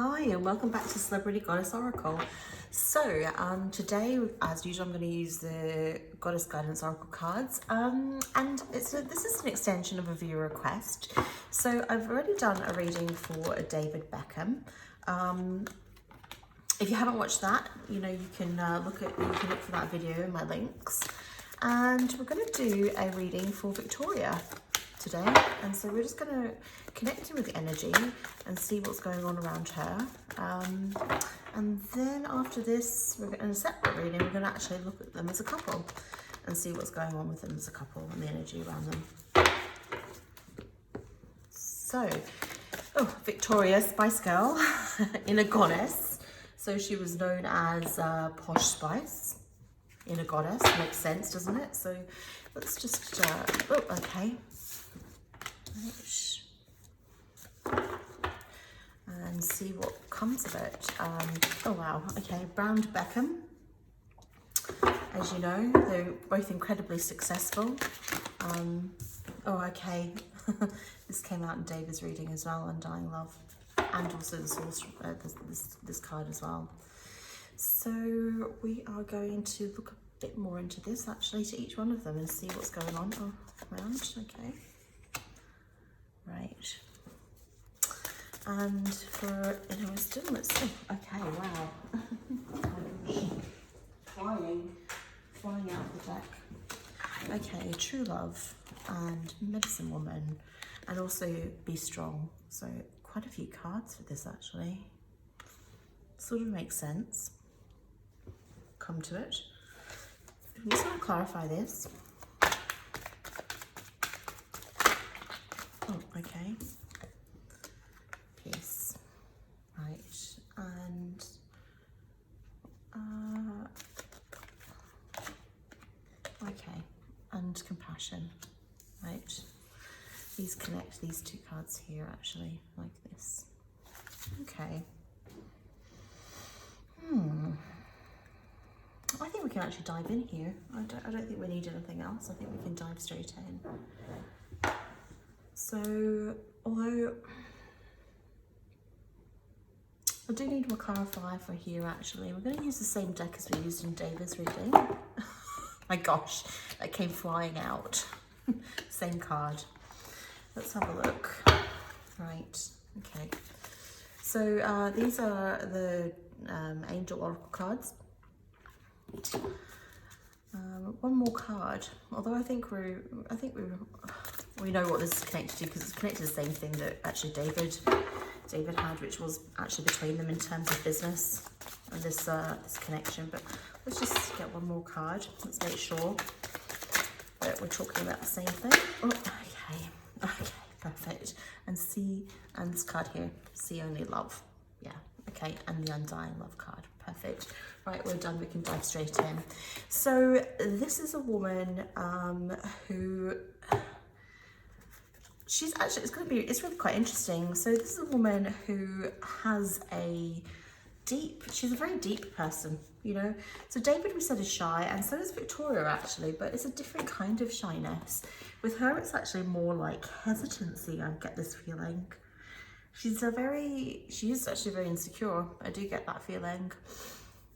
Hi and welcome back to Celebrity Goddess Oracle. So today, as usual, I'm going to use the Goddess Guidance Oracle cards, and this is an extension of a viewer request. So I've already done a reading for David Beckham. If you haven't watched that, you can look for that video in my links. And we're going to do a reading for Victoria today, and so we're just going to connect in with the energy and see what's going on around her, and then after this, we're in a separate reading, we're going to actually look at them as a couple and see what's going on with them as a couple and the energy around them. So, Victoria, Spice Girl, inner goddess. So she was known as Posh Spice, inner goddess. Makes sense, doesn't it? So let's just okay. And see what comes of it. Oh wow, okay, Brown Beckham. As you know, they're both incredibly successful. Oh okay, this came out in David's reading as well, Undying Love, and also the source, this card as well. So we are going to look a bit more into this actually, to each one of them, and see what's going on around. Okay. Right, and for inner wisdom, let's see. Okay, wow. flying out of the deck. Okay, true love and medicine woman, and also be strong. So quite a few cards for this actually. Sort of makes sense. Come to it. I'm just going to clarify this. Oh, okay. Peace. Right. And okay. And compassion. Right. These connect these two cards here actually, like this. Okay. I think we can actually dive in here. I don't think we need anything else. I think we can dive straight in. So, although I do need to clarify for here actually, we're going to use the same deck as we used in David's reading. My gosh, that came flying out. Same card. Let's have a look. Right, okay. So these are the Angel Oracle cards. One more card, although I think we know what this is connected to, because it's connected to the same thing that actually David had, which was actually between them in terms of business and this connection. But let's just get one more card. Let's make sure that we're talking about the same thing. Oh, okay, perfect. And this card here, see only love. Yeah, okay, and the Undying Love card. Perfect. Right, we're done. We can dive straight in. So this is a woman who she's actually, it's really quite interesting. So this is a woman who has she's a very deep person, you know. So David, we said, is shy, and so is Victoria actually, but it's a different kind of shyness. With her, it's actually more like hesitancy. I get this feeling. She is actually very insecure. I do get that feeling.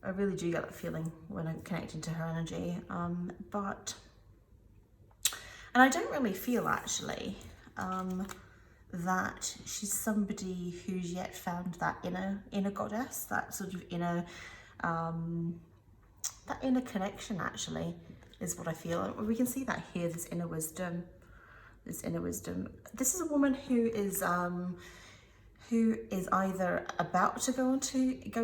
I really do get that feeling when I'm connecting to her energy. And I don't really feel actually that she's somebody who's yet found that inner goddess, that sort of inner connection actually, is what I feel. And we can see that here, this inner wisdom. This is a woman who is either about to go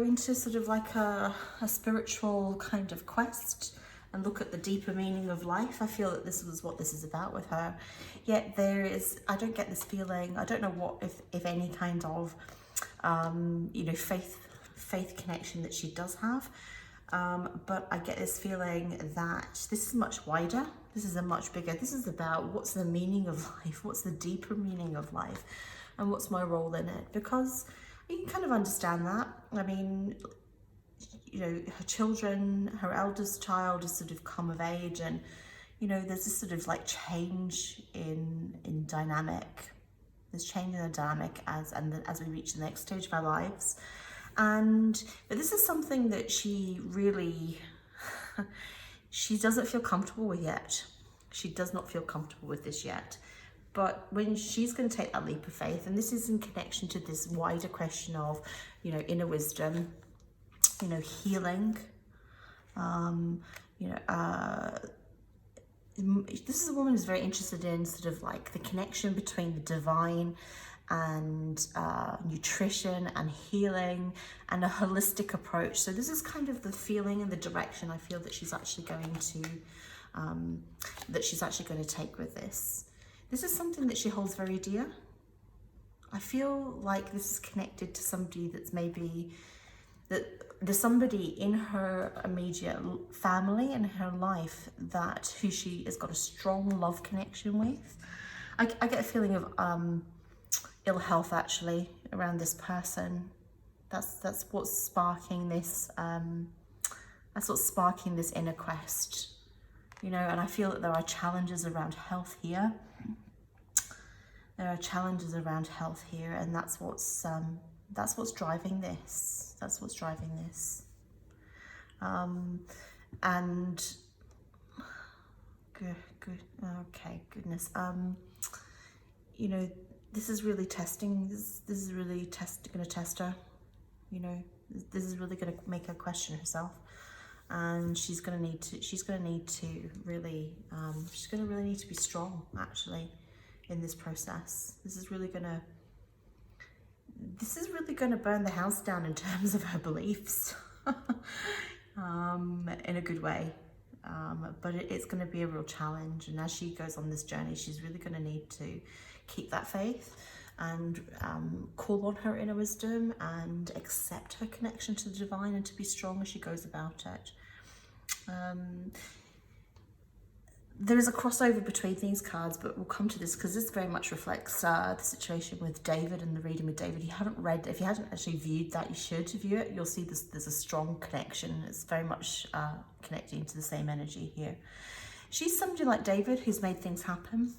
into sort of like a spiritual kind of quest and look at the deeper meaning of life. I feel that this was what this is about with her. Yet I don't get this feeling, I don't know what, if any kind of, faith connection that she does have. But I get this feeling that this is much wider. This is this is about what's the meaning of life, what's the deeper meaning of life, and what's my role in it, because you can kind of understand that. I mean, you know, her eldest child has sort of come of age, and, you know, there's this sort of like change in dynamic There's change in the dynamic as we reach the next stage of our lives. But this is something that she really, she doesn't feel comfortable with yet. She does not feel comfortable with this yet. But when she's going to take that leap of faith, and this is in connection to this wider question of, you know, inner wisdom, you know, healing, this is a woman who's very interested in sort of like the connection between the divine and nutrition and healing and a holistic approach. So this is kind of the feeling and the direction I feel that she's actually going to take with this. This is something that she holds very dear. I feel like this is connected to somebody that's maybe, that there's somebody in her immediate family and her life who she has got a strong love connection with. I get a feeling of ill health actually around this person. That's what's sparking this. That's what's sparking this inner quest, you know. And I feel that there are challenges around health here. There are challenges around health here, and that's what's driving this. That's what's driving this. And good. Okay, goodness. You know, this is really testing. This is really going to test her. You know, this is really going to make her question herself, and she's going to need to really need to be strong actually in this process. This is really going to burn the house down in terms of her beliefs, in a good way. But it's going to be a real challenge, and as she goes on this journey, she's really going to need to keep that faith and call on her inner wisdom and accept her connection to the divine, and to be strong as she goes about it. There is a crossover between these cards, but we'll come to this because this very much reflects the situation with David and the reading with David. If you haven't actually viewed that, you should view it. You'll see there's a strong connection. It's very much connecting to the same energy here. She's somebody like David who's made things happen.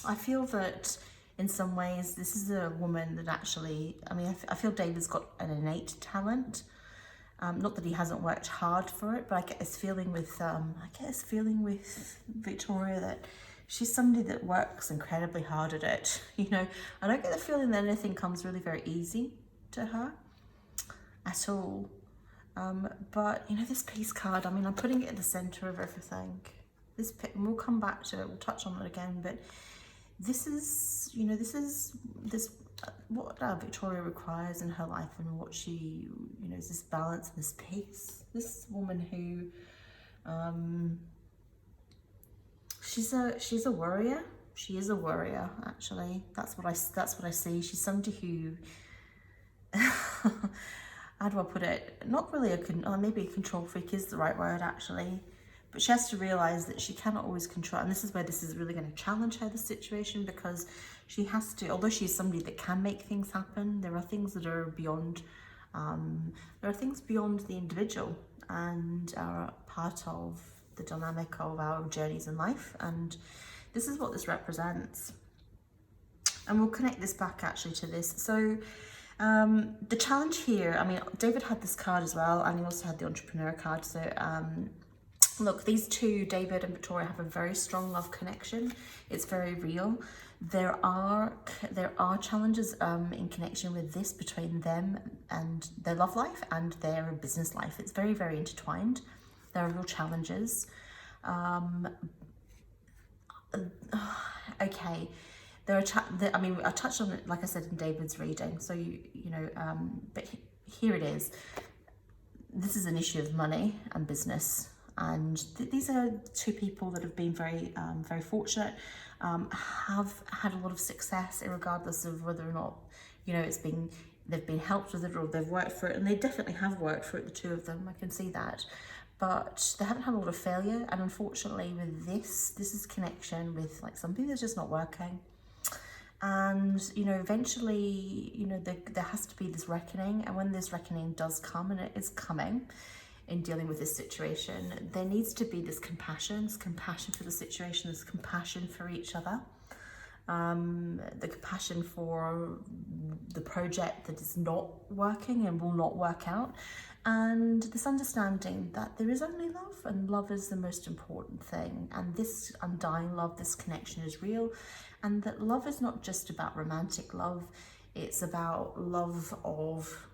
I feel that in some ways this is a woman that actually, I feel David's got an innate talent. Not that he hasn't worked hard for it, but I get this feeling with Victoria that she's somebody that works incredibly hard at it. You know, I don't get the feeling that anything comes really very easy to her at all. But you know, this peace card, I'm putting it at the center of everything. And we'll come back to it. We'll touch on it again, but this is what Victoria requires in her life, and what she, you know, is this balance and this peace. This woman who, she's a warrior. She is a warrior, actually. That's what I see. She's somebody who, how do I put it? Not really maybe a control freak is the right word, actually. But she has to realize that she cannot always control, and this is where this is really going to challenge her, the situation, because she has to, although she's somebody that can make things happen, there are things that are beyond, the individual, and are part of the dynamic of our journeys in life, and this is what this represents. And we'll connect this back actually to this. So the challenge here, David had this card as well, and he also had the entrepreneur card. So look, these two, David and Victoria, have a very strong love connection. It's very real. There are challenges in connection with this between them and their love life and their business life. It's very, very intertwined. There are real challenges. Okay, I touched on it, like I said, in David's reading. So but here it is. This is an issue of money and business. And these are two people that have been very, very fortunate, have had a lot of success, regardless of whether or not, you know, they've been helped with it or they've worked for it. And they definitely have worked for it, the two of them. I can see that. But they haven't had a lot of failure. And unfortunately, with this is connection with like something that's just not working. And, you know, eventually, you know, there has to be this reckoning. And when this reckoning does come, and it is coming, in dealing with this situation, there needs to be this compassion for the situation, this compassion for each other. the compassion for the project that is not working and will not work out, and this understanding that there is only love, and love is the most important thing, and this undying love, this connection is real, and that love is not just about romantic love, it's about love of,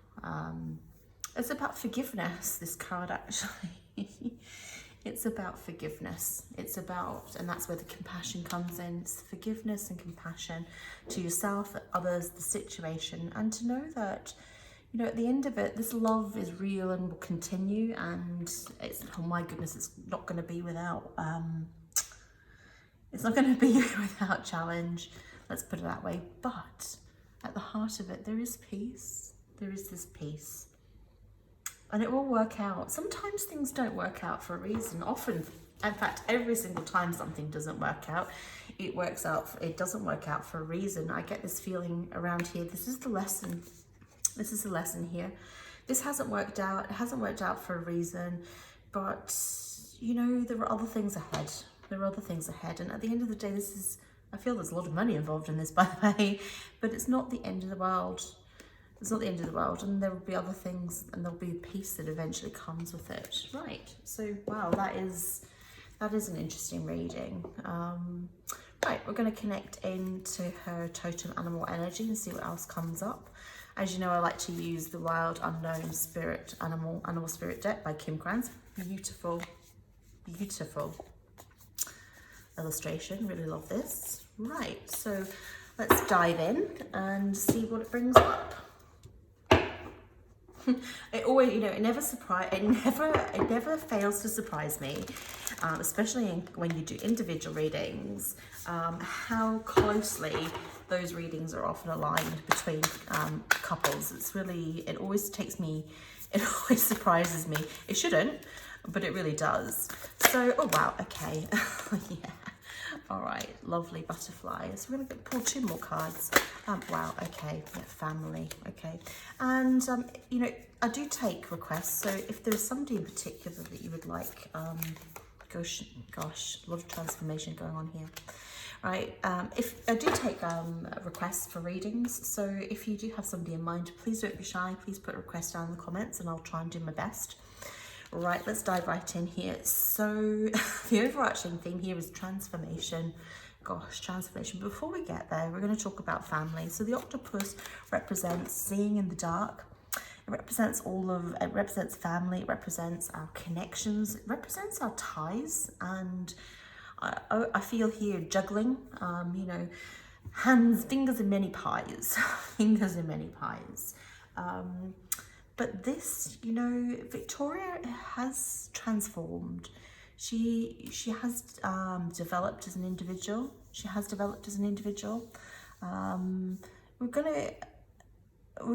it's about forgiveness, this card actually. It's about forgiveness. It's about, and that's where the compassion comes in. It's forgiveness and compassion to yourself, others, the situation, and to know that, you know, at the end of it, this love is real and will continue. And it's, oh my goodness, it's not going to be without, it's not going to be without challenge. Let's put it that way. But at the heart of it, there is peace. There is this peace. And it will work out. Sometimes things don't work out for a reason. Often, in fact, every single time something doesn't work out, it works out. It doesn't work out for a reason. I get this feeling around here. This is the lesson. This is the lesson here. This hasn't worked out. It hasn't worked out for a reason. But, you know, there are other things ahead. There are other things ahead. And at the end of the day, this is, I feel there's a lot of money involved in this, by the way, but it's not the end of the world. It's not the end of the world, and there will be other things, and there'll be peace that eventually comes with it. Right, so wow, that is an interesting reading. Right, we're going to connect into her totem animal energy and see what else comes up. As you know, I like to use the Wild Unknown Spirit Animal Spirit deck by Kim Krans. Beautiful, beautiful illustration. Really love this. Right, so let's dive in and see what it brings up. It always, you know, it never fails to surprise me, especially when you do individual readings, how closely those readings are often aligned between couples. It's really, it always surprises me. It shouldn't, but it really does. So, oh wow, okay, yeah. All right, lovely butterfly. So we're going to pull 2 more cards. Wow, okay, yeah, family, okay. And, you know, I do take requests. So if there's somebody in particular that you would like, gosh, a lot of transformation going on here. Right, if I do take requests for readings. So if you do have somebody in mind, please don't be shy. Please put a request down in the comments and I'll try and do my best. Right, let's dive right in here. So the overarching theme here is transformation. Gosh, transformation. Before we get there, we're going to talk about family. So the octopus represents seeing in the dark. It represents it represents family. It represents our connections. It represents our ties. And I feel here juggling, you know, fingers in many pies, fingers in many pies. But this, you know, Victoria has transformed. She has developed as an individual. She has developed as an individual. We're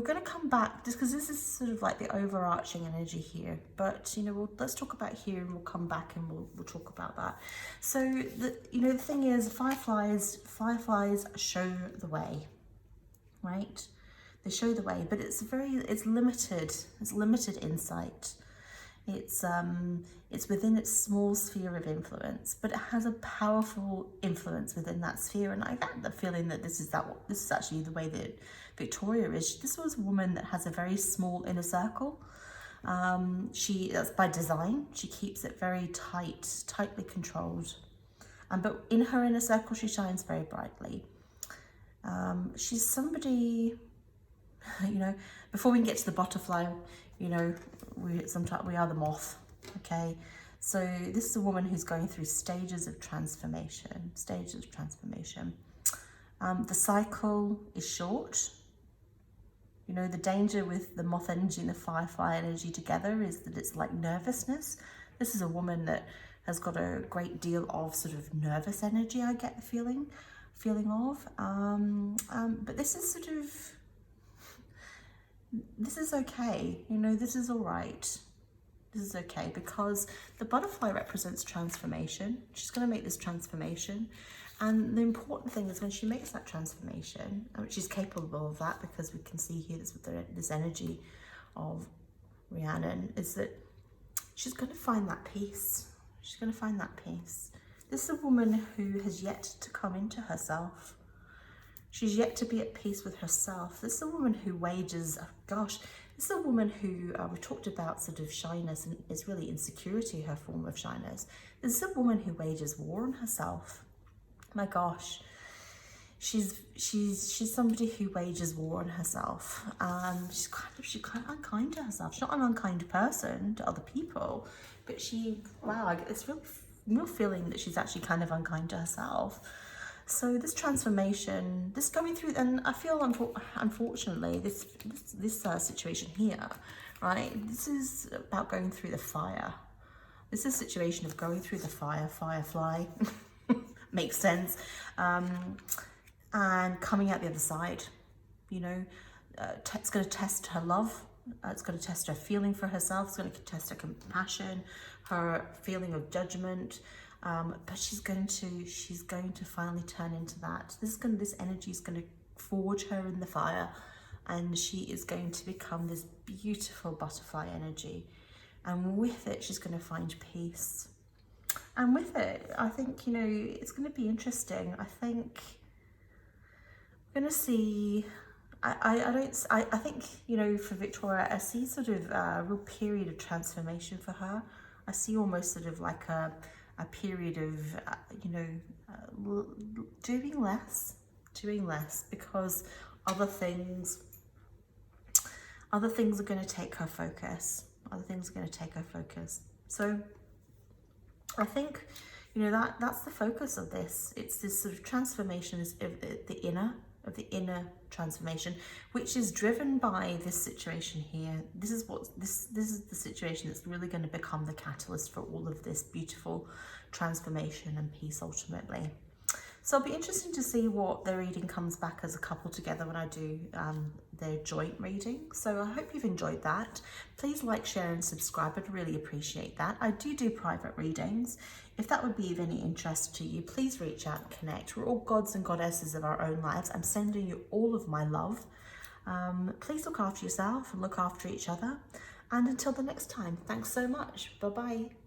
gonna come back just because this is sort of like the overarching energy here. But you know, let's talk about here, and we'll come back and we'll talk about that. So the thing is, fireflies show the way, right? They show the way, but it's limited. It's limited insight. It's within its small sphere of influence, but it has a powerful influence within that sphere. And I get the feeling that this is actually the way that Victoria is. This was a woman that has a very small inner circle. That's by design. She keeps it very tightly controlled. But in her inner circle, she shines very brightly. She's somebody. You know, before we can get to the butterfly, you know, sometimes we are the moth, okay? So this is a woman who's going through stages of transformation, The cycle is short. You know, the danger with the moth energy and the firefly energy together is that it's like nervousness. This is a woman that has got a great deal of sort of nervous energy, I get the feeling of. But this is sort of, this is okay, you know, this is all right. This is okay because the butterfly represents transformation. She's going to make this transformation. And the important thing is when she makes that transformation, which she's capable of that because we can see here this energy of Rhiannon, is that she's going to find that peace. She's going to find that peace. This is a woman who has yet to come into herself. She's yet to be at peace with herself. This is a woman who wages, oh gosh, this is a woman who, we talked about sort of shyness, and is really insecurity, her form of shyness. This is a woman who wages war on herself. My gosh, she's somebody who wages war on herself. She's kind of unkind to herself. She's not an unkind person to other people, but wow, it's real feeling that she's actually kind of unkind to herself. So this transformation, this going through, and I feel unfortunately this situation here, right? This is about going through the fire. This is a situation of going through the fire, firefly, makes sense, and coming out the other side. You know, it's going to test her love. It's going to test her feeling for herself. It's going to test her compassion, her feeling of judgment. But she's going to finally turn into that. This energy is going to forge her in the fire, and she is going to become this beautiful butterfly energy. And with it, she's going to find peace. And with it, I think, you know, it's going to be interesting. I think we're going to see. I think, you know, for Victoria, I see sort of a real period of transformation for her. I see almost sort of like a period of, you know, doing less, because other things are going to take her focus. So I think, you know, that's the focus of this. It's this sort of transformation of the inner transformation, which is driven by this situation here. This is the situation that's really going to become the catalyst for all of this beautiful transformation and peace ultimately. So it'll be interesting to see what their reading comes back as a couple together when I do their joint reading. So I hope you've enjoyed that. Please like, share and subscribe. I'd really appreciate that. I do private readings. If that would be of any interest to you, please reach out and connect. We're all gods and goddesses of our own lives. I'm sending you all of my love. Please look after yourself and look after each other. And until the next time, thanks so much. Bye-bye.